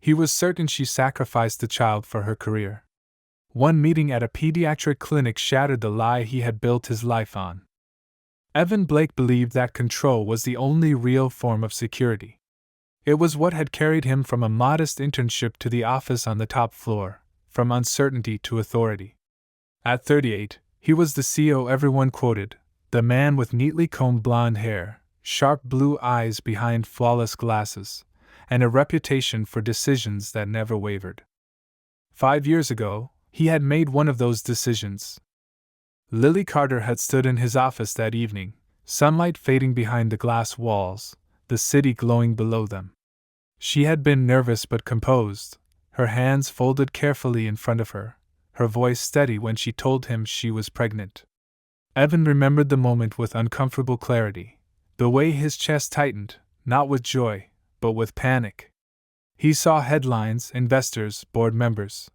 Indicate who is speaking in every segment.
Speaker 1: He was certain she sacrificed the child for her career. One meeting at a pediatric clinic shattered the lie he had built his life on. Evan Blake believed that control was the only real form of security. It was what had carried him from a modest internship to the office on the top floor, from uncertainty to authority. At 38, he was the CEO everyone quoted, the man with neatly combed blonde hair, sharp blue eyes behind flawless glasses, and a reputation for decisions that never wavered. 5 years ago, he had made one of those decisions. Lily Carter had stood in his office that evening, sunlight fading behind the glass walls, the city glowing below them. She had been nervous but composed, her hands folded carefully in front of her, her voice steady when she told him she was pregnant. Evan remembered the moment with uncomfortable clarity, the way his chest tightened, not with joy, but with panic. He saw headlines, investors, board members.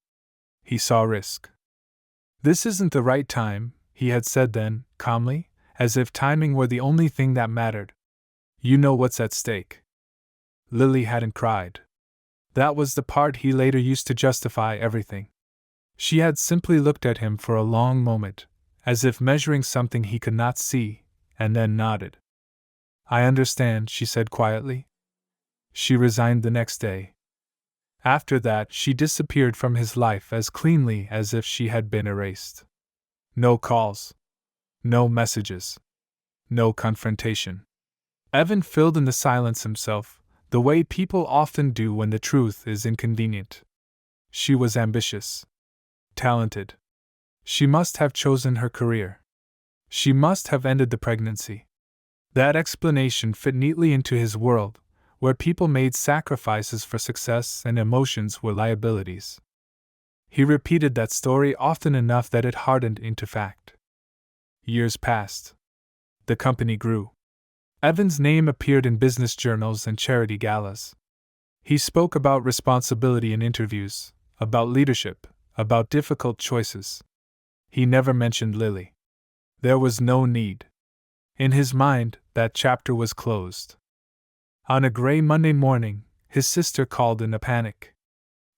Speaker 1: He saw risk. "This isn't the right time," he had said then, calmly, as if timing were the only thing that mattered. "You know what's at stake." Lily hadn't cried. That was the part he later used to justify everything. She had simply looked at him for a long moment, as if measuring something he could not see, and then nodded. "I understand," she said quietly. She resigned the next day. After that, she disappeared from his life as cleanly as if she had been erased. No calls. No messages. No confrontation. Evan filled in the silence himself, the way people often do when the truth is inconvenient. She was ambitious. Talented. She must have chosen her career. She must have ended the pregnancy. That explanation fit neatly into his world, where people made sacrifices for success and emotions were liabilities. He repeated that story often enough that it hardened into fact. Years passed. The company grew. Evan's name appeared in business journals and charity galas. He spoke about responsibility in interviews, about leadership, about difficult choices. He never mentioned Lily. There was no need. In his mind, that chapter was closed. On a gray Monday morning, his sister called in a panic.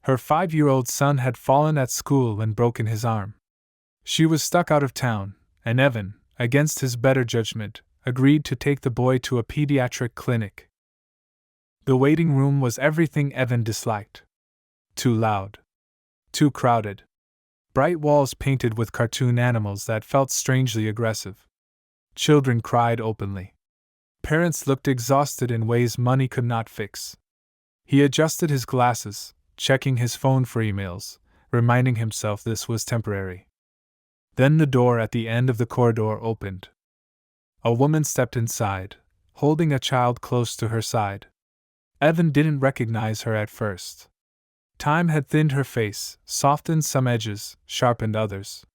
Speaker 1: Her 5-year-old son had fallen at school and broken his arm. She was stuck out of town, and Evan, against his better judgment, agreed to take the boy to a pediatric clinic. The waiting room was everything Evan disliked. Too loud. Too crowded. Bright walls painted with cartoon animals that felt strangely aggressive. Children cried openly. Parents looked exhausted in ways money could not fix. He adjusted his glasses, checking his phone for emails, reminding himself this was temporary. Then the door at the end of the corridor opened. A woman stepped inside, holding a child close to her side. Evan didn't recognize her at first. Time had thinned her face, softened some edges, sharpened others.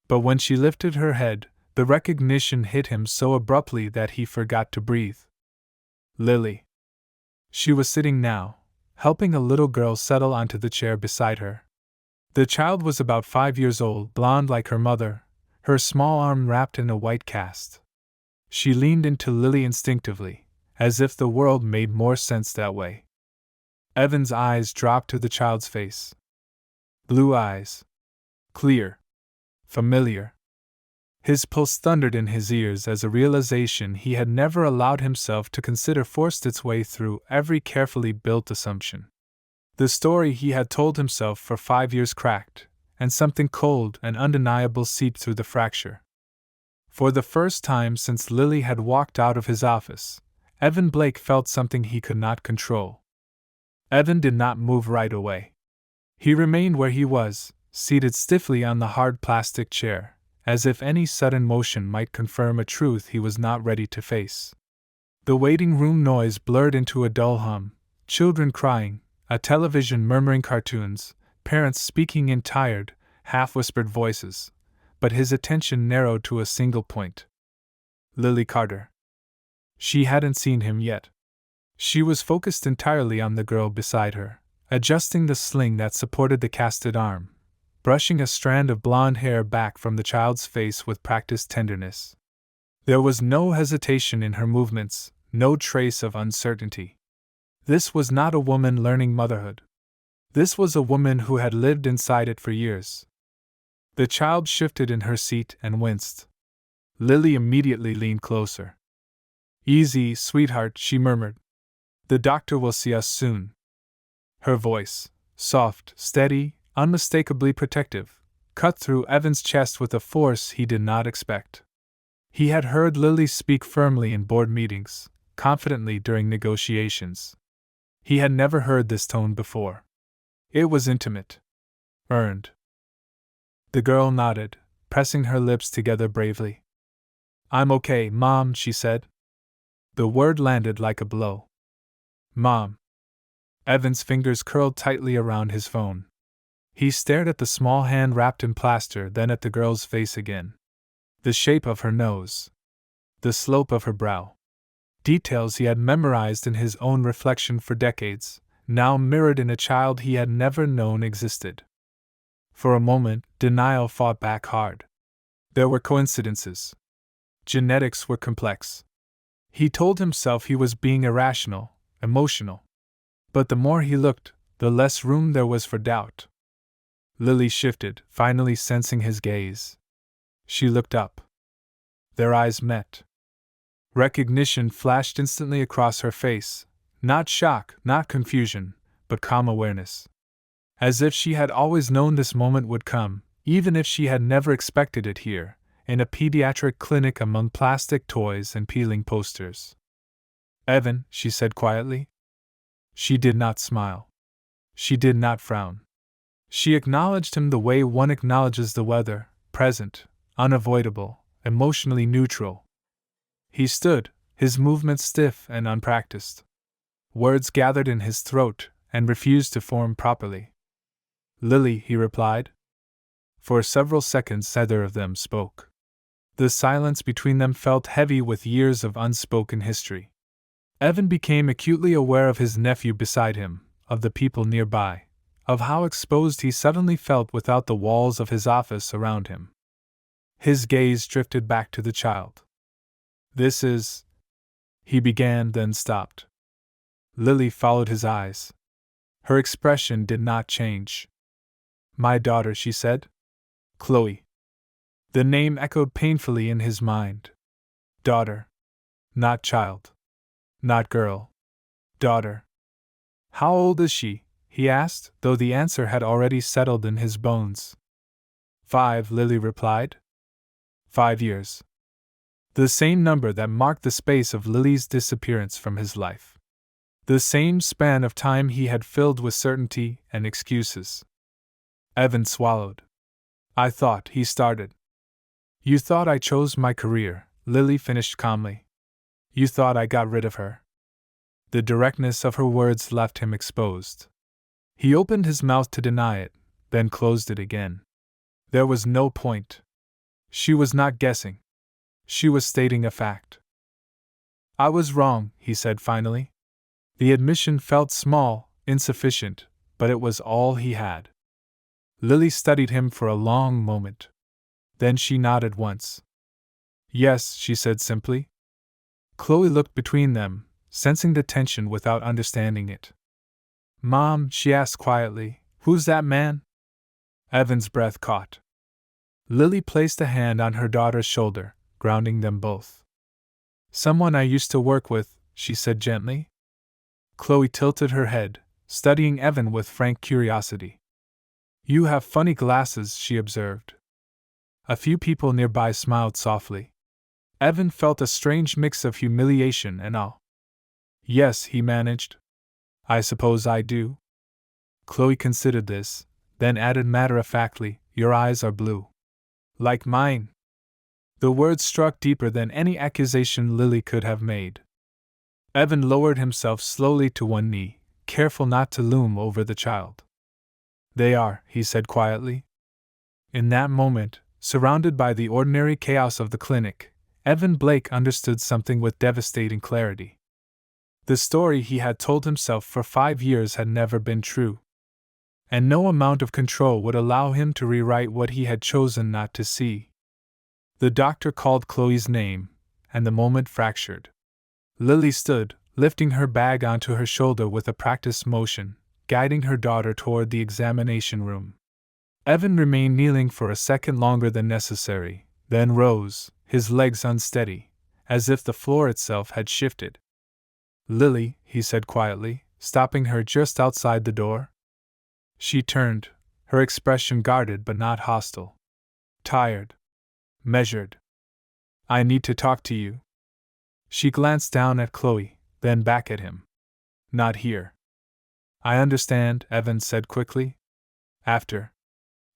Speaker 1: But when she lifted her head, the recognition hit him so abruptly that he forgot to breathe. Lily. She was sitting now, helping a little girl settle onto the chair beside her. The child was about 5 years old, blonde like her mother, her small arm wrapped in a white cast. She leaned into Lily instinctively, as if the world made more sense that way. Evan's eyes dropped to the child's face. Blue eyes. Clear. Familiar. His pulse thundered in his ears as a realization he had never allowed himself to consider forced its way through every carefully built assumption. The story he had told himself for 5 years cracked, and something cold and undeniable seeped through the fracture. For the first time since Lily had walked out of his office, Evan Blake felt something he could not control. Evan did not move right away. He remained where he was, seated stiffly on the hard plastic chair, as if any sudden motion might confirm a truth he was not ready to face. The waiting room noise blurred into a dull hum, children crying, a television murmuring cartoons, parents speaking in tired, half-whispered voices, but his attention narrowed to a single point. Lily Carter. She hadn't seen him yet. She was focused entirely on the girl beside her, adjusting the sling that supported the casted arm, brushing a strand of blonde hair back from the child's face with practiced tenderness. There was no hesitation in her movements, no trace of uncertainty. This was not a woman learning motherhood. This was a woman who had lived inside it for years. The child shifted in her seat and winced. Lily immediately leaned closer. "Easy, sweetheart," she murmured. "The doctor will see us soon." Her voice, soft, steady, unmistakably protective, cut through Evan's chest with a force he did not expect. He had heard Lily speak firmly in board meetings, confidently during negotiations. He had never heard this tone before. It was intimate. Earned. The girl nodded, pressing her lips together bravely. "I'm okay, Mom," she said. The word landed like a blow. "Mom." Evan's fingers curled tightly around his phone. He stared at the small hand wrapped in plaster, then at the girl's face again. The shape of her nose. The slope of her brow. Details he had memorized in his own reflection for decades, now mirrored in a child he had never known existed. For a moment, denial fought back hard. There were coincidences. Genetics were complex. He told himself he was being irrational, emotional. But the more he looked, the less room there was for doubt. Lily shifted, finally sensing his gaze. She looked up. Their eyes met. Recognition flashed instantly across her face, not shock, not confusion, but calm awareness. As if she had always known this moment would come, even if she had never expected it here, in a pediatric clinic among plastic toys and peeling posters. "Evan," she said quietly. She did not smile. She did not frown. She acknowledged him the way one acknowledges the weather, present, unavoidable, emotionally neutral. He stood, his movements stiff and unpracticed. Words gathered in his throat and refused to form properly. "Lily," he replied. For several seconds neither of them spoke. The silence between them felt heavy with years of unspoken history. Evan became acutely aware of his nephew beside him, of the people nearby, of how exposed he suddenly felt without the walls of his office around him. His gaze drifted back to the child. "This is..." he began, then stopped. Lily followed his eyes. Her expression did not change. "My daughter," she said. "Chloe." The name echoed painfully in his mind. Daughter. Not child. Not girl. Daughter. "How old is she?" he asked, though the answer had already settled in his bones. 5, Lily replied. 5 years. The same number that marked the space of Lily's disappearance from his life. The same span of time he had filled with certainty and excuses. Evan swallowed. "I thought," he started. "You thought I chose my career," Lily finished calmly. "You thought I got rid of her." The directness of her words left him exposed. He opened his mouth to deny it, then closed it again. There was no point. She was not guessing. She was stating a fact. "I was wrong," he said finally. The admission felt small, insufficient, but it was all he had. Lily studied him for a long moment. Then she nodded once. "Yes," she said simply. Chloe looked between them, sensing the tension without understanding it. "Mom," she asked quietly, "who's that man?" Evan's breath caught. Lily placed a hand on her daughter's shoulder, grounding them both. "Someone I used to work with," she said gently. Chloe tilted her head, studying Evan with frank curiosity. "You have funny glasses," she observed. A few people nearby smiled softly. Evan felt a strange mix of humiliation and awe. "Yes," he managed. "I suppose I do." Chloe considered this, then added matter-of-factly, "Your eyes are blue. Like mine." The words struck deeper than any accusation Lily could have made. Evan lowered himself slowly to one knee, careful not to loom over the child. "They are," he said quietly. In that moment, surrounded by the ordinary chaos of the clinic, Evan Blake understood something with devastating clarity. The story he had told himself for 5 years had never been true. And no amount of control would allow him to rewrite what he had chosen not to see. The doctor called Chloe's name, and the moment fractured. Lily stood, lifting her bag onto her shoulder with a practiced motion, guiding her daughter toward the examination room. Evan remained kneeling for a second longer than necessary, then rose, his legs unsteady, as if the floor itself had shifted. "Lily," he said quietly, stopping her just outside the door. She turned, her expression guarded but not hostile. "Tired. Measured. I need to talk to you." She glanced down at Chloe, then back at him. "Not here." "I understand," Evan said quickly. "After.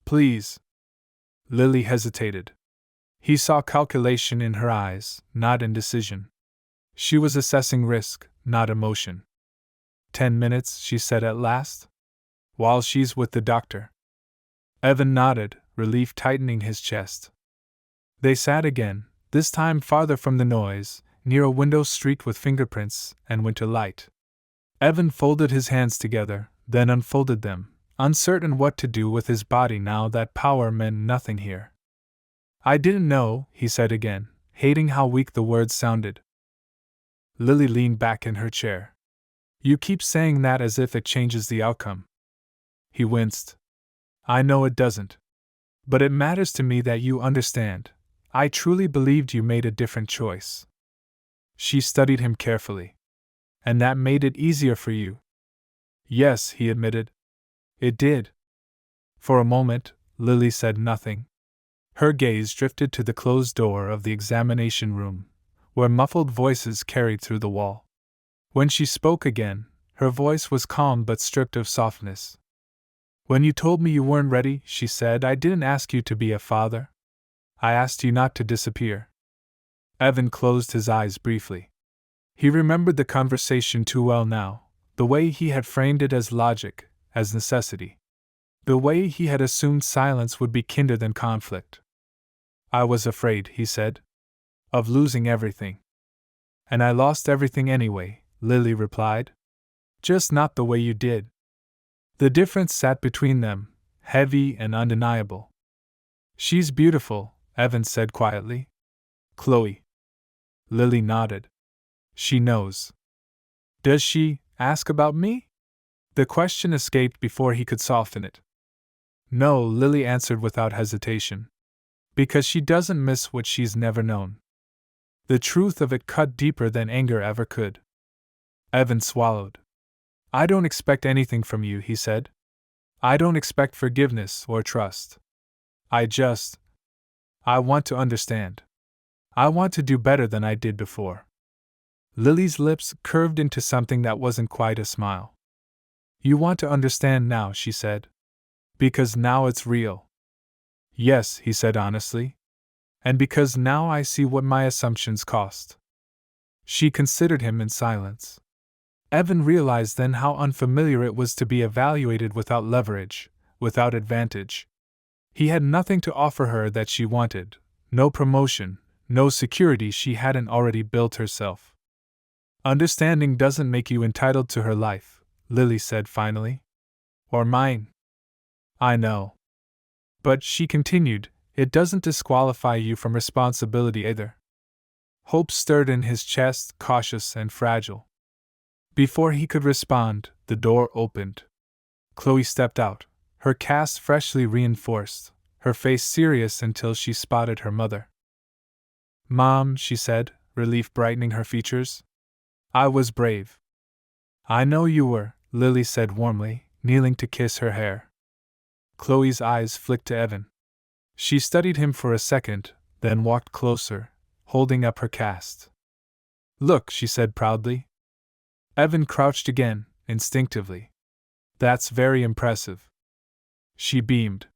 Speaker 1: Please." Lily hesitated. He saw calculation in her eyes, not indecision. She was assessing risk, not emotion. 10 minutes, she said at last. "While she's with the doctor." Evan nodded, relief tightening his chest. They sat again, this time farther from the noise, near a window streaked with fingerprints and winter light. Evan folded his hands together, then unfolded them, uncertain what to do with his body now that power meant nothing here. "I didn't know," he said again, hating how weak the words sounded. Lily leaned back in her chair. "You keep saying that as if it changes the outcome." He winced. "I know it doesn't. But it matters to me that you understand. I truly believed you made a different choice." She studied him carefully. "And that made it easier for you?" "Yes," he admitted. "It did." For a moment, Lily said nothing. Her gaze drifted to the closed door of the examination room, where muffled voices carried through the wall. When she spoke again, her voice was calm but stripped of softness. "When you told me you weren't ready," she said, "I didn't ask you to be a father. I asked you not to disappear." Evan closed his eyes briefly. He remembered the conversation too well now, the way he had framed it as logic, as necessity. The way he had assumed silence would be kinder than conflict. "I was afraid," he said, "of losing everything." "And I lost everything anyway," Lily replied. "Just not the way you did." The difference sat between them, heavy and undeniable. "She's beautiful," Evan said quietly. "Chloe." Lily nodded. "She knows." "Does she ask about me?" The question escaped before he could soften it. "No," Lily answered without hesitation. "Because she doesn't miss what she's never known." The truth of it cut deeper than anger ever could. Evan swallowed. "I don't expect anything from you," he said. "I don't expect forgiveness or trust. I want to understand. I want to do better than I did before." Lily's lips curved into something that wasn't quite a smile. "You want to understand now," she said. "Because now it's real." "Yes," he said honestly. "And because now I see what my assumptions cost." She considered him in silence. Evan realized then how unfamiliar it was to be evaluated without leverage, without advantage. He had nothing to offer her that she wanted, no promotion, no security she hadn't already built herself. "Understanding doesn't make you entitled to her life," Lily said finally. "Or mine." "I know. But," she continued, "it doesn't disqualify you from responsibility either." Hope stirred in his chest, cautious and fragile. Before he could respond, the door opened. Chloe stepped out, her cast freshly reinforced, her face serious until she spotted her mother. "Mom," she said, relief brightening her features. "I was brave." "I know you were," Lily said warmly, kneeling to kiss her hair. Chloe's eyes flicked to Evan. She studied him for a second, then walked closer, holding up her cast. "Look," she said proudly. Evan crouched again, instinctively. "That's very impressive." She beamed.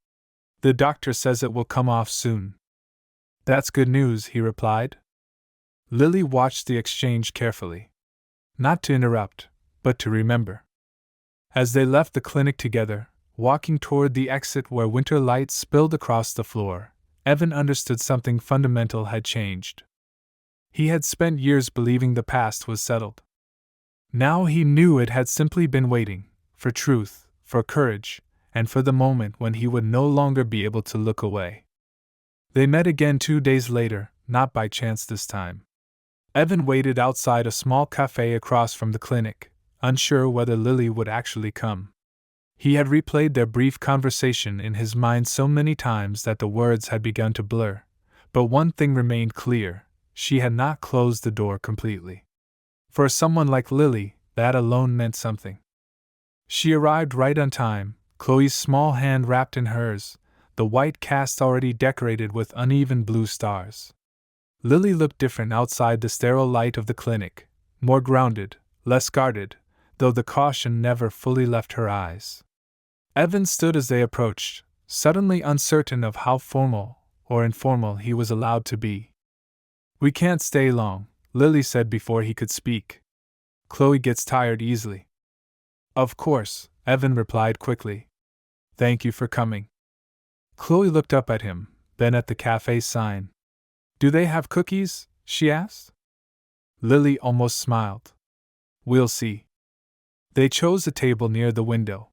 Speaker 1: "The doctor says it will come off soon." "That's good news," he replied. Lily watched the exchange carefully. Not to interrupt, but to remember. As they left the clinic together, walking toward the exit where winter light spilled across the floor, Evan understood something fundamental had changed. He had spent years believing the past was settled. Now he knew it had simply been waiting, for truth, for courage, and for the moment when he would no longer be able to look away. They met again 2 days later, not by chance this time. Evan waited outside a small cafe across from the clinic, unsure whether Lily would actually come. He had replayed their brief conversation in his mind so many times that the words had begun to blur, but one thing remained clear: she had not closed the door completely. For someone like Lily, that alone meant something. She arrived right on time, Chloe's small hand wrapped in hers, the white cast already decorated with uneven blue stars. Lily looked different outside the sterile light of the clinic, more grounded, less guarded, though the caution never fully left her eyes. Evan stood as they approached, suddenly uncertain of how formal or informal he was allowed to be. "We can't stay long," Lily said before he could speak. "Chloe gets tired easily." "Of course," Evan replied quickly. "Thank you for coming." Chloe looked up at him, then at the cafe sign. "Do they have cookies?" she asked. Lily almost smiled. "We'll see." They chose a table near the window.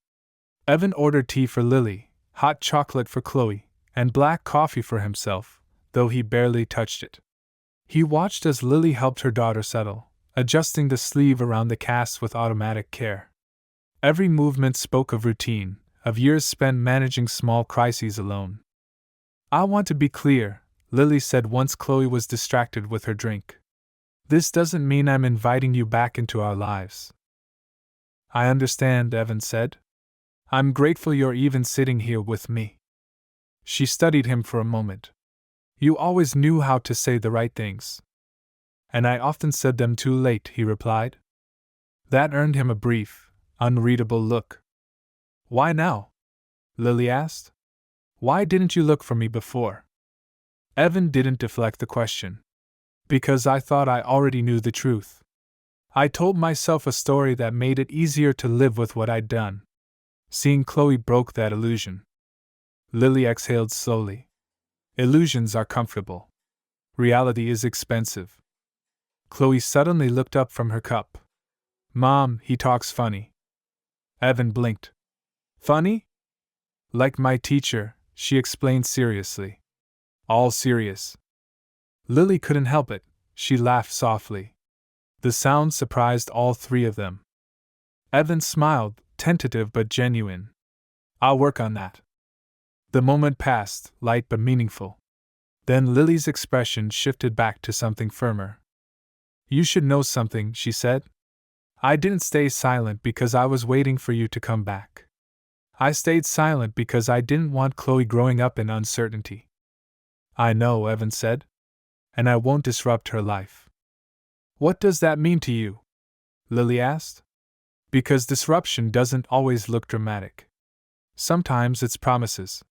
Speaker 1: Evan ordered tea for Lily, hot chocolate for Chloe, and black coffee for himself, though he barely touched it. He watched as Lily helped her daughter settle, adjusting the sleeve around the cast with automatic care. Every movement spoke of routine, of years spent managing small crises alone. "I want to be clear," Lily said once Chloe was distracted with her drink. "This doesn't mean I'm inviting you back into our lives." "I understand," Evan said. "I'm grateful you're even sitting here with me." She studied him for a moment. "You always knew how to say the right things." "And I often said them too late," he replied. That earned him a brief, unreadable look. "Why now?" Lily asked. "Why didn't you look for me before?" Evan didn't deflect the question. "Because I thought I already knew the truth. I told myself a story that made it easier to live with what I'd done." Seeing Chloe broke that illusion. Lily exhaled slowly. "Illusions are comfortable. Reality is expensive." Chloe suddenly looked up from her cup. "Mom, he talks funny." Evan blinked. "Funny?" "Like my teacher," she explained seriously. "All serious." Lily couldn't help it, she laughed softly. The sound surprised all three of them. Evan smiled, tentative but genuine. "I'll work on that." The moment passed, light but meaningful. Then Lily's expression shifted back to something firmer. "You should know something," she said. "I didn't stay silent because I was waiting for you to come back. I stayed silent because I didn't want Chloe growing up in uncertainty." "I know," Evan said. "And I won't disrupt her life." "What does that mean to you?" Lily asked. "Because disruption doesn't always look dramatic. Sometimes it's promises.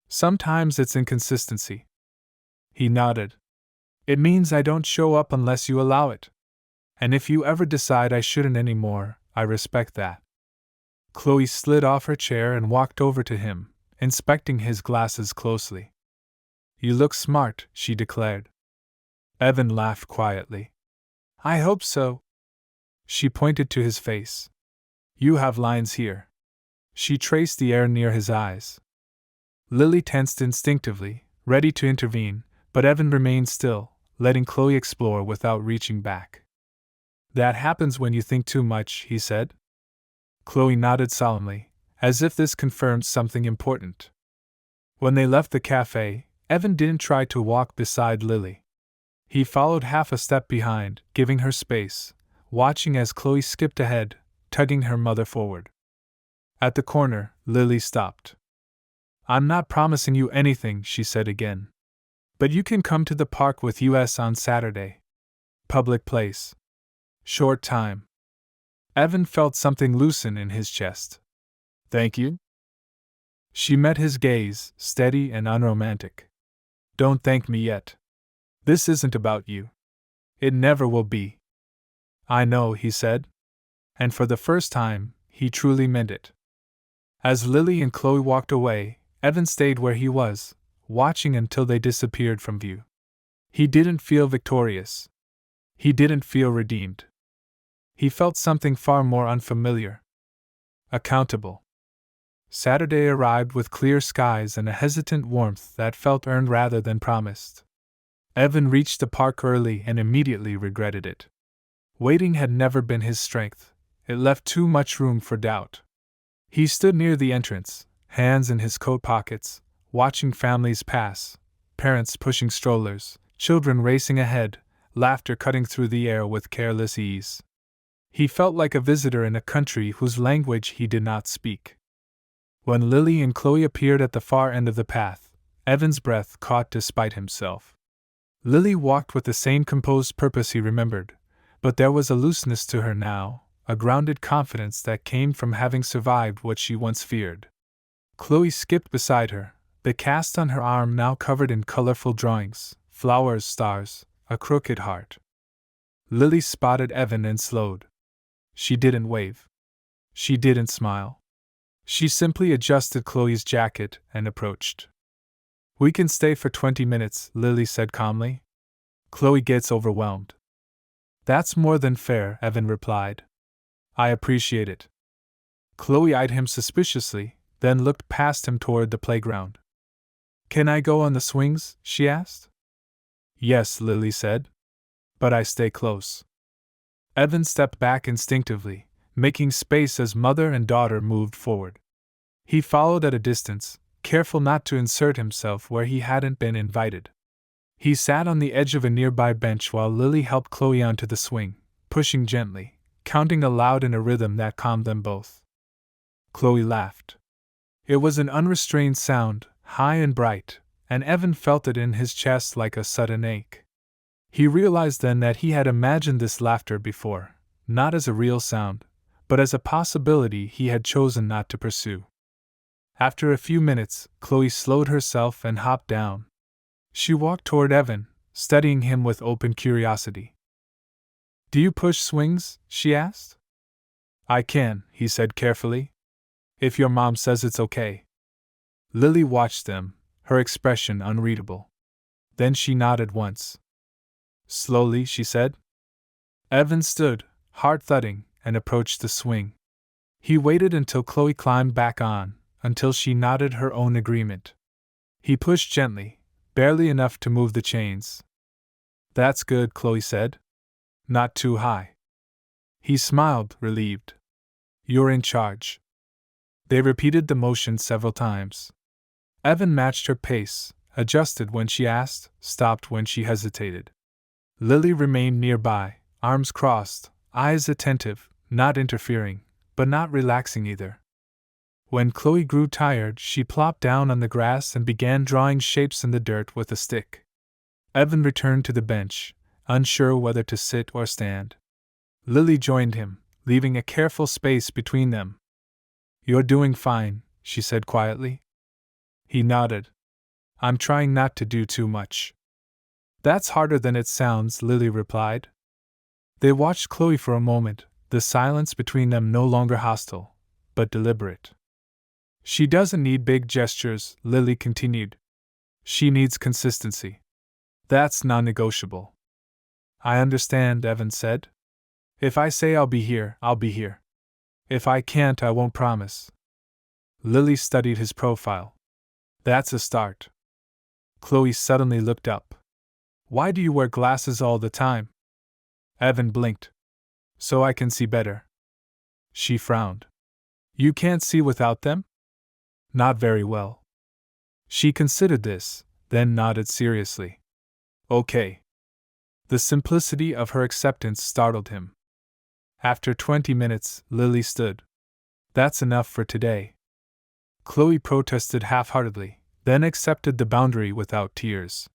Speaker 1: Sometimes it's inconsistency." He nodded. "It means I don't show up unless you allow it. And if you ever decide I shouldn't anymore, I respect that." Chloe slid off her chair and walked over to him, inspecting his glasses closely. "You look smart," she declared. Evan laughed quietly. "I hope so." She pointed to his face. "You have lines here." She traced the air near his eyes. Lily tensed instinctively, ready to intervene, but Evan remained still, letting Chloe explore without reaching back. "That happens when you think too much," he said. Chloe nodded solemnly, as if this confirmed something important. When they left the cafe, Evan didn't try to walk beside Lily. He followed half a step behind, giving her space, watching as Chloe skipped ahead, tugging her mother forward. At the corner, Lily stopped. "I'm not promising you anything," she said again. "But you can come to the park with us on Saturday. Public place. Short time." Evan felt something loosen in his chest. "Thank you?" She met his gaze, steady and unromantic. "Don't thank me yet. This isn't about you. It never will be." "I know," he said. And for the first time, he truly meant it. As Lily and Chloe walked away, Evan stayed where he was, watching until they disappeared from view. He didn't feel victorious. He didn't feel redeemed. He felt something far more unfamiliar. Accountable. Saturday arrived with clear skies and a hesitant warmth that felt earned rather than promised. Evan reached the park early and immediately regretted it. Waiting had never been his strength. It left too much room for doubt. He stood near the entrance, hands in his coat pockets, watching families pass, parents pushing strollers, children racing ahead, laughter cutting through the air with careless ease. He felt like a visitor in a country whose language he did not speak. When Lily and Chloe appeared at the far end of the path, Evan's breath caught despite himself. Lily walked with the same composed purpose he remembered, but there was a looseness to her now, a grounded confidence that came from having survived what she once feared. Chloe skipped beside her, the cast on her arm now covered in colorful drawings, flowers, stars, a crooked heart. Lily spotted Evan and slowed. She didn't wave. She didn't smile. She simply adjusted Chloe's jacket and approached. "We can stay for 20 minutes, Lily said calmly. Chloe gets overwhelmed. "That's more than fair," Evan replied. "I appreciate it." Chloe eyed him suspiciously, then looked past him toward the playground. "Can I go on the swings?" she asked. "Yes," Lily said. "But I stay close." Evan stepped back instinctively, making space as mother and daughter moved forward. He followed at a distance, careful not to insert himself where he hadn't been invited. He sat on the edge of a nearby bench while Lily helped Chloe onto the swing, pushing gently, counting aloud in a rhythm that calmed them both. Chloe laughed. It was an unrestrained sound, high and bright, and Evan felt it in his chest like a sudden ache. He realized then that he had imagined this laughter before, not as a real sound, but as a possibility he had chosen not to pursue. After a few minutes, Chloe slowed herself and hopped down. She walked toward Evan, studying him with open curiosity. "Do you push swings?" she asked. "I can," he said carefully. "If your mom says it's okay." Lily watched them, her expression unreadable. Then she nodded once. "Slowly," she said. Evan stood, heart thudding, and approached the swing. He waited until Chloe climbed back on, until she nodded her own agreement. He pushed gently, barely enough to move the chains. "That's good," Chloe said. "Not too high." He smiled, relieved. "You're in charge." They repeated the motion several times. Evan matched her pace, adjusted when she asked, stopped when she hesitated. Lily remained nearby, arms crossed, eyes attentive, not interfering, but not relaxing either. When Chloe grew tired, she plopped down on the grass and began drawing shapes in the dirt with a stick. Evan returned to the bench, unsure whether to sit or stand. Lily joined him, leaving a careful space between them. "You're doing fine," she said quietly. He nodded. "I'm trying not to do too much." "That's harder than it sounds," Lily replied. They watched Chloe for a moment, the silence between them no longer hostile, but deliberate. "She doesn't need big gestures," Lily continued. "She needs consistency. That's non-negotiable." "I understand," Evan said. "If I say I'll be here, I'll be here. If I can't, I won't promise." Lily studied his profile. "That's a start." Chloe suddenly looked up. "Why do you wear glasses all the time?" Evan blinked. "So I can see better." She frowned. "You can't see without them?" "Not very well." She considered this, then nodded seriously. "Okay." The simplicity of her acceptance startled him. After 20 minutes, Lily stood. "That's enough for today." Chloe protested half-heartedly, then accepted the boundary without tears.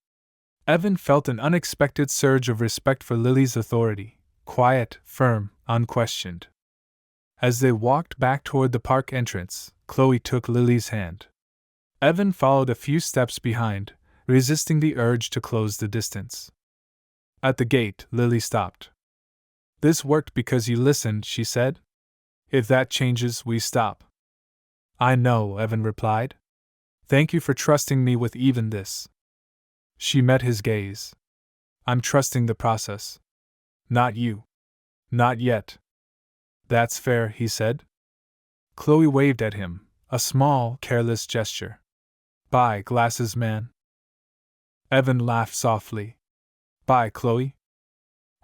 Speaker 1: Evan felt an unexpected surge of respect for Lily's authority, quiet, firm, unquestioned. As they walked back toward the park entrance, Chloe took Lily's hand. Evan followed a few steps behind, resisting the urge to close the distance. At the gate, Lily stopped. "This worked because you listened," she said. "If that changes, we stop." "I know," Evan replied. "Thank you for trusting me with even this." She met his gaze. "I'm trusting the process. Not you. Not yet." "That's fair," he said. Chloe waved at him, a small, careless gesture. "Bye, glasses man." Evan laughed softly. "Bye, Chloe."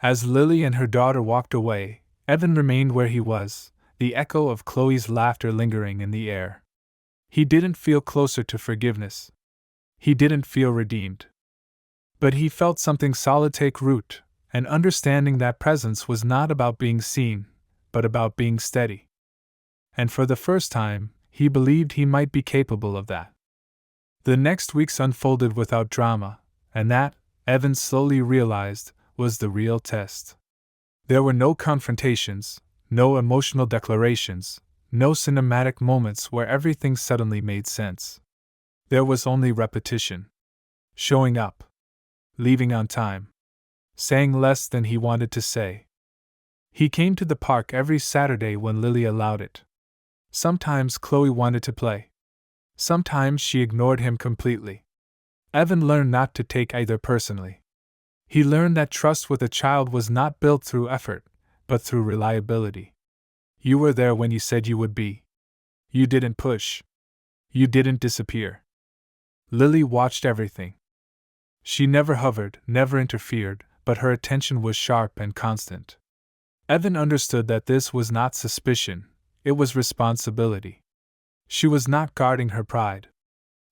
Speaker 1: As Lily and her daughter walked away, Evan remained where he was, the echo of Chloe's laughter lingering in the air. He didn't feel closer to forgiveness. He didn't feel redeemed. But he felt something solid take root, an understanding that presence was not about being seen, but about being steady. And for the first time, he believed he might be capable of that. The next weeks unfolded without drama, and that, Evan slowly realized, was the real test. There were no confrontations, no emotional declarations, no cinematic moments where everything suddenly made sense. There was only repetition. Showing up. Leaving on time. Saying less than he wanted to say. He came to the park every Saturday when Lily allowed it. Sometimes Chloe wanted to play. Sometimes she ignored him completely. Evan learned not to take either personally. He learned that trust with a child was not built through effort, but through reliability. You were there when you said you would be. You didn't push. You didn't disappear. Lily watched everything. She never hovered, never interfered, but her attention was sharp and constant. Evan understood that this was not suspicion, it was responsibility. She was not guarding her pride.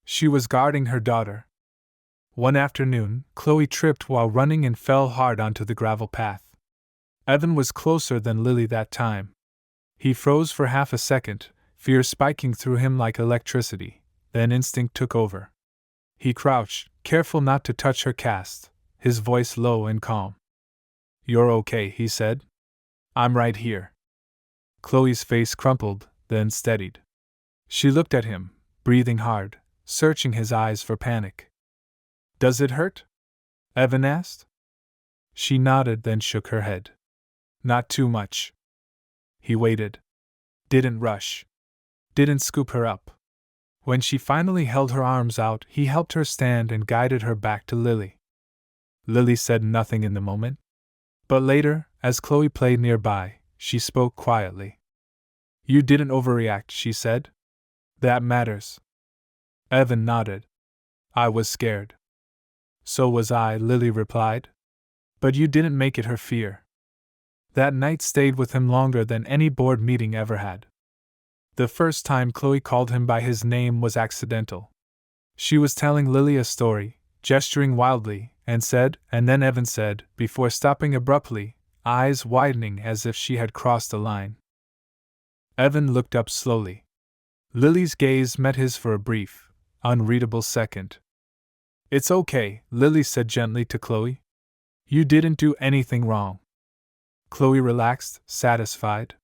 Speaker 1: She was guarding her daughter. One afternoon, Chloe tripped while running and fell hard onto the gravel path. Evan was closer than Lily that time. He froze for half a second, fear spiking through him like electricity, then instinct took over. He crouched, careful not to touch her cast, his voice low and calm. "You're okay," he said. "I'm right here." Chloe's face crumpled, then steadied. She looked at him, breathing hard, searching his eyes for panic. "Does it hurt?" Evan asked. She nodded, then shook her head. "Not too much." He waited. Didn't rush. Didn't scoop her up. When she finally held her arms out, he helped her stand and guided her back to Lily. Lily said nothing in the moment. But later, as Chloe played nearby, she spoke quietly. "You didn't overreact," she said. "That matters." Evan nodded. "I was scared." "So was I," Lily replied. "But you didn't make it her fear." That night stayed with him longer than any board meeting ever had. The first time Chloe called him by his name was accidental. She was telling Lily a story, gesturing wildly, and then Evan said, before stopping abruptly, eyes widening as if she had crossed a line. Evan looked up slowly. Lily's gaze met his for a brief, unreadable second. "It's okay," Lily said gently to Chloe. "You didn't do anything wrong." Chloe relaxed, satisfied.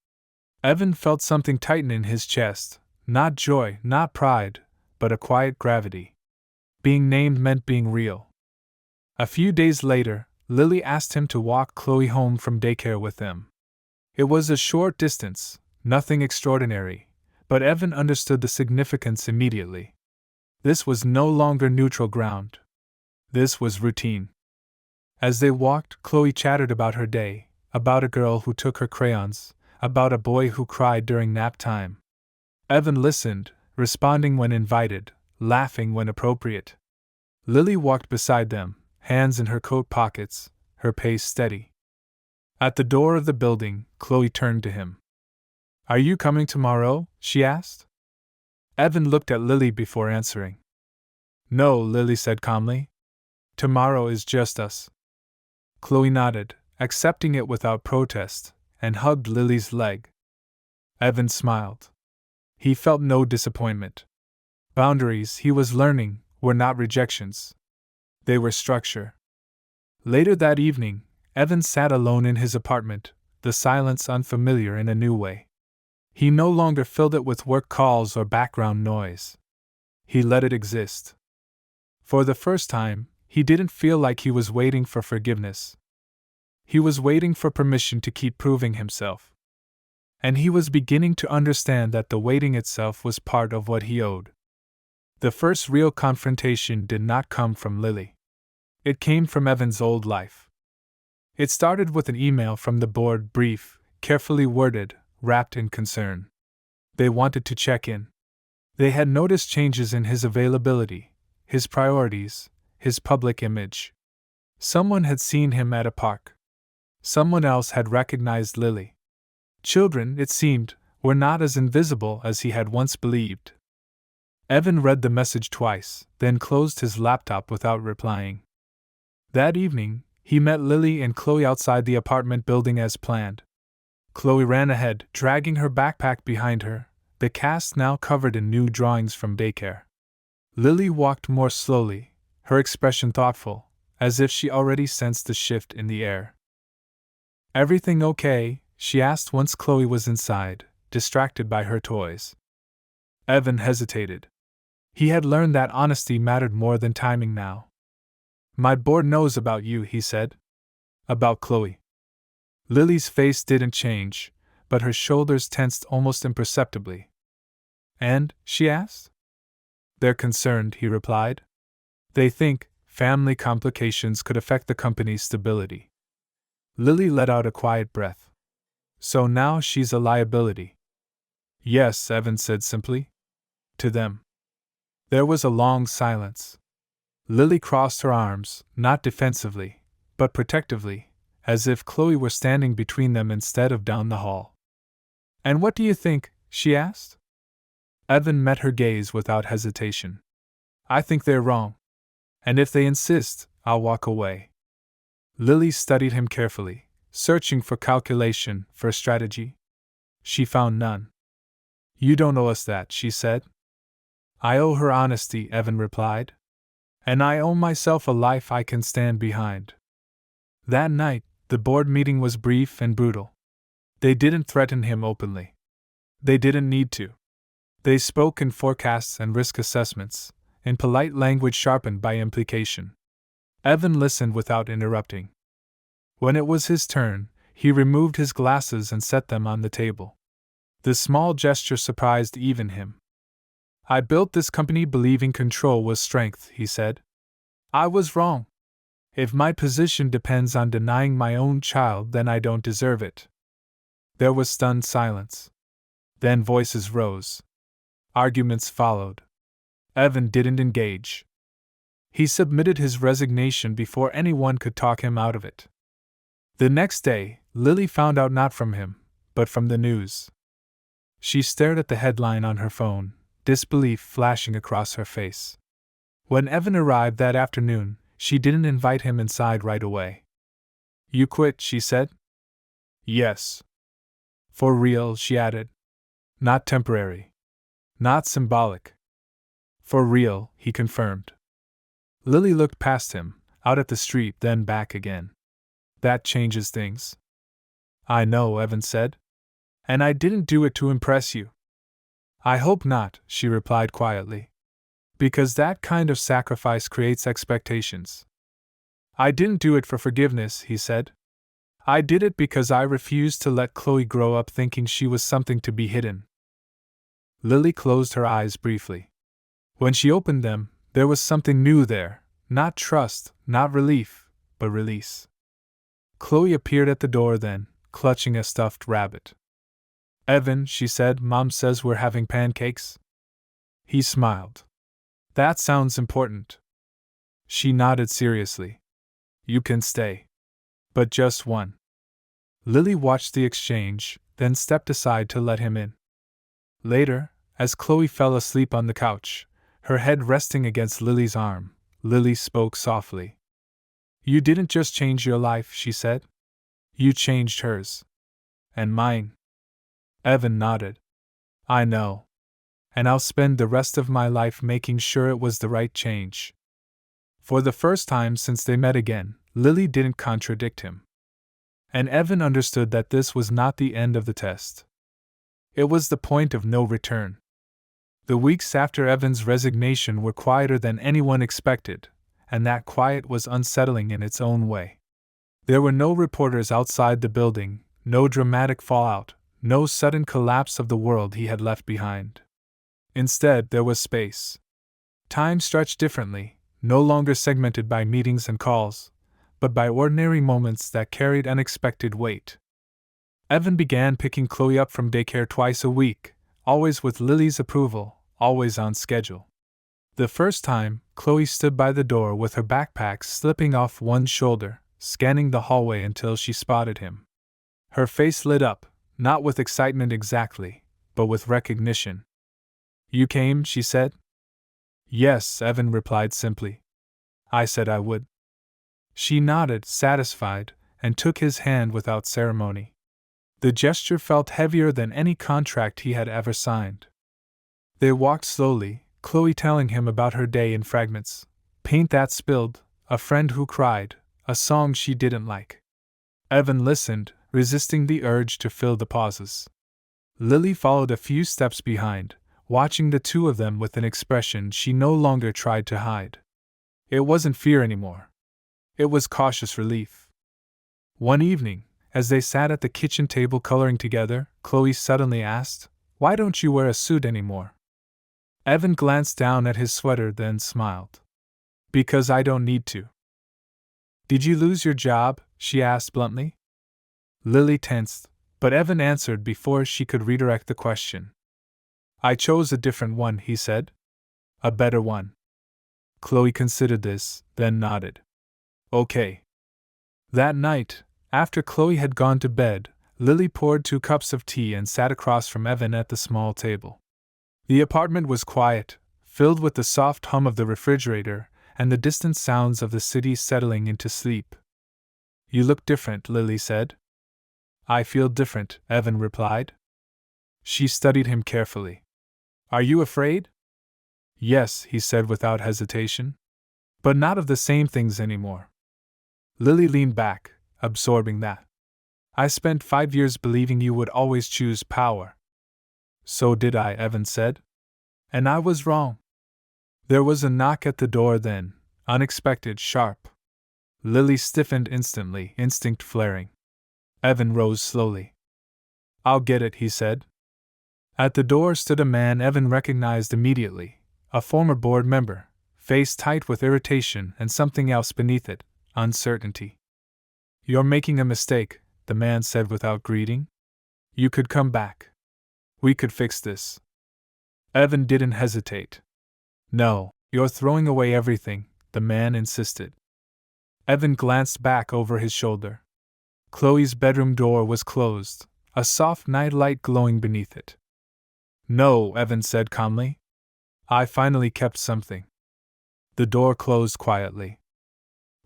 Speaker 1: Evan felt something tighten in his chest, not joy, not pride, but a quiet gravity. Being named meant being real. A few days later, Lily asked him to walk Chloe home from daycare with them. It was a short distance, nothing extraordinary, but Evan understood the significance immediately. This was no longer neutral ground. This was routine. As they walked, Chloe chattered about her day, about a girl who took her crayons, about a boy who cried during nap time. Evan listened, responding when invited, laughing when appropriate. Lily walked beside them, hands in her coat pockets, her pace steady. At the door of the building, Chloe turned to him. "Are you coming tomorrow?" she asked. Evan looked at Lily before answering. "No," Lily said calmly. "Tomorrow is just us." Chloe nodded, accepting it without protest, and hugged Lily's leg. Evan smiled. He felt no disappointment. Boundaries, he was learning, were not rejections. They were structure. Later that evening, Evan sat alone in his apartment, the silence unfamiliar in a new way. He no longer filled it with work calls or background noise. He let it exist. For the first time, he didn't feel like he was waiting for forgiveness. He was waiting for permission to keep proving himself. And he was beginning to understand that the waiting itself was part of what he owed. The first real confrontation did not come from Lily. It came from Evan's old life. It started with an email from the board, brief, carefully worded, wrapped in concern. They wanted to check in. They had noticed changes in his availability, his priorities, his public image. Someone had seen him at a park. Someone else had recognized Lily. Children, it seemed, were not as invisible as he had once believed. Evan read the message twice, then closed his laptop without replying. That evening, he met Lily and Chloe outside the apartment building as planned. Chloe ran ahead, dragging her backpack behind her, the cast now covered in new drawings from daycare. Lily walked more slowly, her expression thoughtful, as if she already sensed the shift in the air. "Everything okay?" she asked once Chloe was inside, distracted by her toys. Evan hesitated. He had learned that honesty mattered more than timing now. "My board knows about you," he said. "About Chloe." Lily's face didn't change, but her shoulders tensed almost imperceptibly. "And?" she asked. "They're concerned," he replied. "They think family complications could affect the company's stability." Lily let out a quiet breath. "So now she's a liability?" "Yes," Evan said simply. "To them." There was a long silence. Lily crossed her arms, not defensively, but protectively, as if Chloe were standing between them instead of down the hall. "And what do you think?" she asked. Evan met her gaze without hesitation. "I think they're wrong. And if they insist, I'll walk away." Lily studied him carefully, searching for calculation, for strategy. She found none. "You don't owe us that," she said. "I owe her honesty," Evan replied. "And I owe myself a life I can stand behind." That night, the board meeting was brief and brutal. They didn't threaten him openly. They didn't need to. They spoke in forecasts and risk assessments, in polite language sharpened by implication. Evan listened without interrupting. When it was his turn, he removed his glasses and set them on the table. The small gesture surprised even him. "I built this company believing control was strength," he said. "I was wrong. If my position depends on denying my own child, then I don't deserve it." There was stunned silence. Then voices rose. Arguments followed. Evan didn't engage. He submitted his resignation before anyone could talk him out of it. The next day, Lily found out not from him, but from the news. She stared at the headline on her phone, disbelief flashing across her face. When Evan arrived that afternoon, she didn't invite him inside right away. "You quit," she said. "Yes." "For real," she added. "Not temporary. Not symbolic." "For real," he confirmed. Lily looked past him, out at the street, then back again. "That changes things." "I know," Evan said. "And I didn't do it to impress you." "I hope not," she replied quietly. "Because that kind of sacrifice creates expectations." "I didn't do it for forgiveness," he said. "I did it because I refused to let Chloe grow up thinking she was something to be hidden." Lily closed her eyes briefly. When she opened them, there was something new there, not trust, not relief, but release. Chloe appeared at the door then, clutching a stuffed rabbit. "Evan," she said, "Mom says we're having pancakes." He smiled. "That sounds important." She nodded seriously. "You can stay. But just one." Lily watched the exchange, then stepped aside to let him in. Later, as Chloe fell asleep on the couch, her head resting against Lily's arm, Lily spoke softly. "You didn't just change your life," she said. "You changed hers. And mine." Evan nodded. "I know. And I'll spend the rest of my life making sure it was the right change." For the first time since they met again, Lily didn't contradict him. And Evan understood that this was not the end of the test. It was the point of no return. The weeks after Evan's resignation were quieter than anyone expected, and that quiet was unsettling in its own way. There were no reporters outside the building, no dramatic fallout, no sudden collapse of the world he had left behind. Instead, there was space. Time stretched differently, no longer segmented by meetings and calls, but by ordinary moments that carried unexpected weight. Evan began picking Chloe up from daycare twice a week, always with Lily's approval, always on schedule. The first time, Chloe stood by the door with her backpack slipping off one shoulder, scanning the hallway until she spotted him. Her face lit up, not with excitement exactly, but with recognition. You came, she said. Yes, Evan replied simply. I said I would. She nodded, satisfied, and took his hand without ceremony. The gesture felt heavier than any contract he had ever signed. They walked slowly, Chloe telling him about her day in fragments: paint that spilled, a friend who cried, a song she didn't like. Evan listened, resisting the urge to fill the pauses. Lily followed a few steps behind, watching the two of them with an expression she no longer tried to hide. It wasn't fear anymore. It was cautious relief. One evening, as they sat at the kitchen table coloring together, Chloe suddenly asked, "Why don't you wear a suit anymore?" Evan glanced down at his sweater, then smiled. "Because I don't need to." "Did you lose your job?" she asked bluntly. Lily tensed, but Evan answered before she could redirect the question. "I chose a different one," he said. "A better one." Chloe considered this, then nodded. "Okay." That night, after Chloe had gone to bed, Lily poured 2 cups of tea and sat across from Evan at the small table. The apartment was quiet, filled with the soft hum of the refrigerator and the distant sounds of the city settling into sleep. "You look different," Lily said. "I feel different," Evan replied. She studied him carefully. "Are you afraid?" "Yes," he said without hesitation. "But not of the same things anymore." Lily leaned back, absorbing that. "I spent 5 years believing you would always choose power." "So did I," Evan said. "And I was wrong." There was a knock at the door then, unexpected, sharp. Lily stiffened instantly, instinct flaring. Evan rose slowly. "I'll get it," he said. At the door stood a man Evan recognized immediately, a former board member, face tight with irritation and something else beneath it, uncertainty. "You're making a mistake," the man said without greeting. "You could come back. We could fix this." Evan didn't hesitate. "No, you're throwing away everything," the man insisted. Evan glanced back over his shoulder. Chloe's bedroom door was closed, a soft night light glowing beneath it. "No," Evan said calmly. "I finally kept something." The door closed quietly.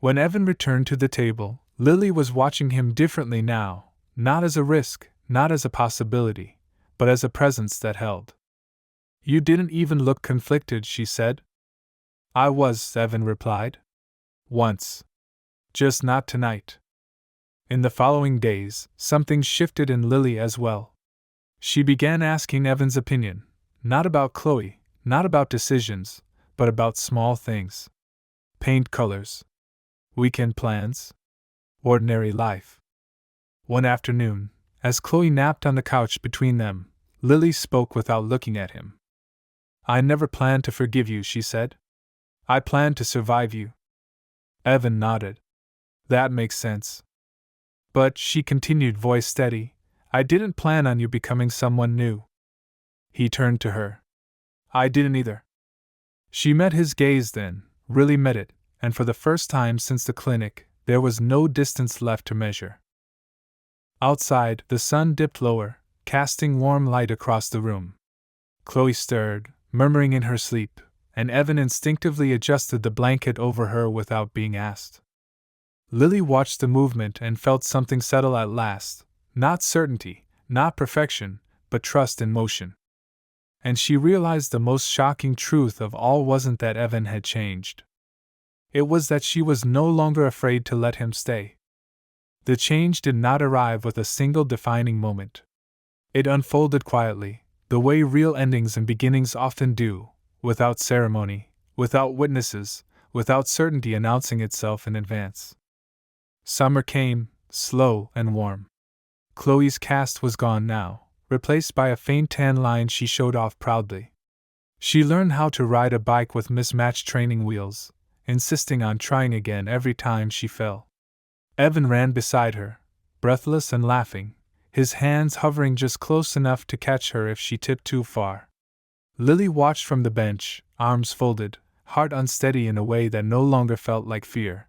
Speaker 1: When Evan returned to the table, Lily was watching him differently now, not as a risk, not as a possibility, but as a presence that held. "You didn't even look conflicted," she said. "I was," Evan replied. "Once. Just not tonight." In the following days, something shifted in Lily as well. She began asking Evan's opinion, not about Chloe, not about decisions, but about small things. Paint colors. Weekend plans. Ordinary life. One afternoon, as Chloe napped on the couch between them, Lily spoke without looking at him. "I never planned to forgive you," she said. "I planned to survive you." Evan nodded. "That makes sense." "But," she continued, voice steady, "I didn't plan on you becoming someone new." He turned to her. "I didn't either." She met his gaze then, really met it, and for the first time since the clinic, there was no distance left to measure. Outside, the sun dipped lower, casting warm light across the room. Chloe stirred, murmuring in her sleep, and Evan instinctively adjusted the blanket over her without being asked. Lily watched the movement and felt something settle at last, not certainty, not perfection, but trust in motion. And she realized the most shocking truth of all wasn't that Evan had changed. It was that she was no longer afraid to let him stay. The change did not arrive with a single defining moment. It unfolded quietly, the way real endings and beginnings often do, without ceremony, without witnesses, without certainty announcing itself in advance. Summer came, slow and warm. Chloe's cast was gone now, replaced by a faint tan line she showed off proudly. She learned how to ride a bike with mismatched training wheels, insisting on trying again every time she fell. Evan ran beside her, breathless and laughing, his hands hovering just close enough to catch her if she tipped too far. Lily watched from the bench, arms folded, heart unsteady in a way that no longer felt like fear.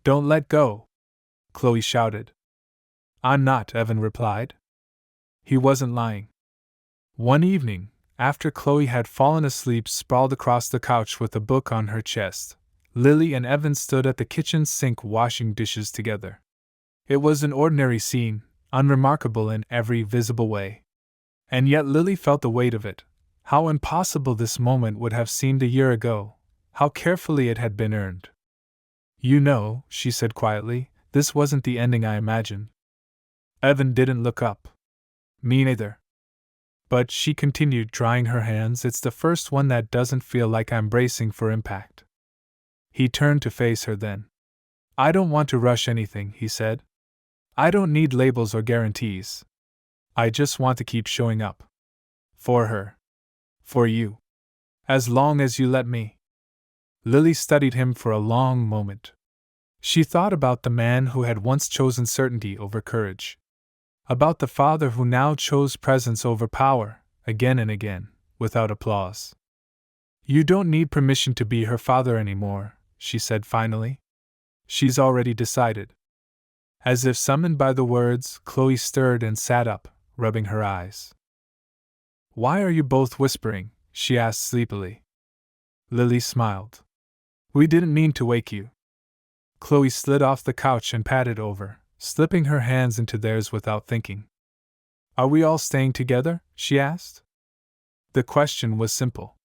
Speaker 1: "Don't let go!" Chloe shouted. "I'm not," Evan replied. He wasn't lying. One evening, after Chloe had fallen asleep sprawled across the couch with a book on her chest, Lily and Evan stood at the kitchen sink washing dishes together. It was an ordinary scene, unremarkable in every visible way. And yet Lily felt the weight of it. How impossible this moment would have seemed a year ago, how carefully it had been earned. "You know," she said quietly, "this wasn't the ending I imagined." Evan didn't look up. "Me neither." "But," she continued, drying her hands, "it's the first one that doesn't feel like I'm bracing for impact." He turned to face her then. "I don't want to rush anything," he said. "I don't need labels or guarantees. I just want to keep showing up. For her. For you. As long as you let me." Lily studied him for a long moment. She thought about the man who had once chosen certainty over courage. About the father who now chose presence over power, again and again, without applause. "You don't need permission to be her father anymore," she said finally. "She's already decided." As if summoned by the words, Chloe stirred and sat up, rubbing her eyes. "Why are you both whispering?" she asked sleepily. Lily smiled. "We didn't mean to wake you." Chloe slid off the couch and patted over, slipping her hands into theirs without thinking. "Are we all staying together?" she asked. The question was simple.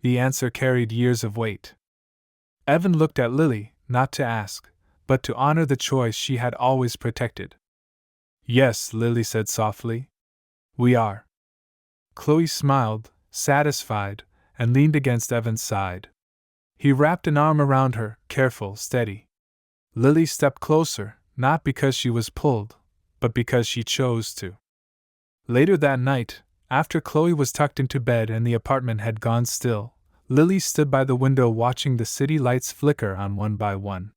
Speaker 1: The answer carried years of weight. Evan looked at Lily, not to ask, but to honor the choice she had always protected. "Yes," Lily said softly. "We are." Chloe smiled, satisfied, and leaned against Evan's side. He wrapped an arm around her, careful, steady. Lily stepped closer, not because she was pulled, but because she chose to. Later that night, after Chloe was tucked into bed and the apartment had gone still, Lily stood by the window watching the city lights flicker on one by one.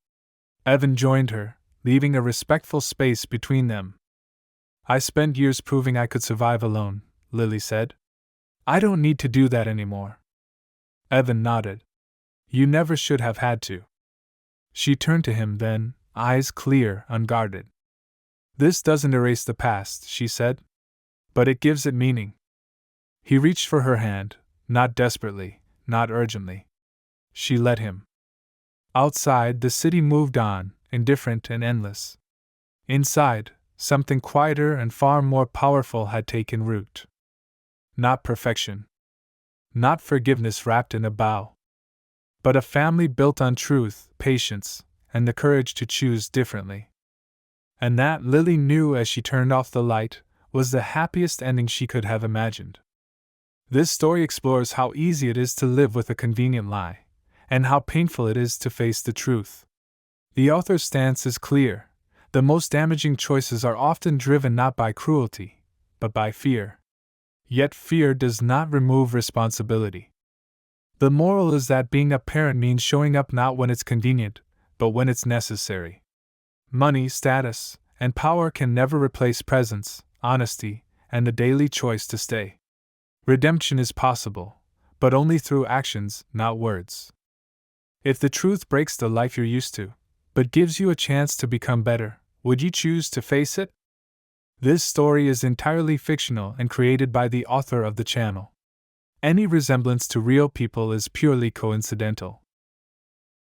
Speaker 1: Evan joined her, leaving a respectful space between them. "I spent years proving I could survive alone," Lily said. "I don't need to do that anymore." Evan nodded. "You never should have had to." She turned to him then, eyes clear, unguarded. "This doesn't erase the past," she said. "But it gives it meaning." He reached for her hand, not desperately, not urgently. She let him. Outside, the city moved on, indifferent and endless. Inside, something quieter and far more powerful had taken root. Not perfection. Not forgiveness wrapped in a bow. But a family built on truth, patience, and the courage to choose differently. And that, Lily knew as she turned off the light, was the happiest ending she could have imagined. This story explores how easy it is to live with a convenient lie, and how painful it is to face the truth. The author's stance is clear. The most damaging choices are often driven not by cruelty, but by fear. Yet fear does not remove responsibility. The moral is that being a parent means showing up not when it's convenient, but when it's necessary. Money, status, and power can never replace presence, honesty, and the daily choice to stay. Redemption is possible, but only through actions, not words. If the truth breaks the life you're used to, but gives you a chance to become better, would you choose to face it? This story is entirely fictional and created by the author of the channel. Any resemblance to real people is purely coincidental.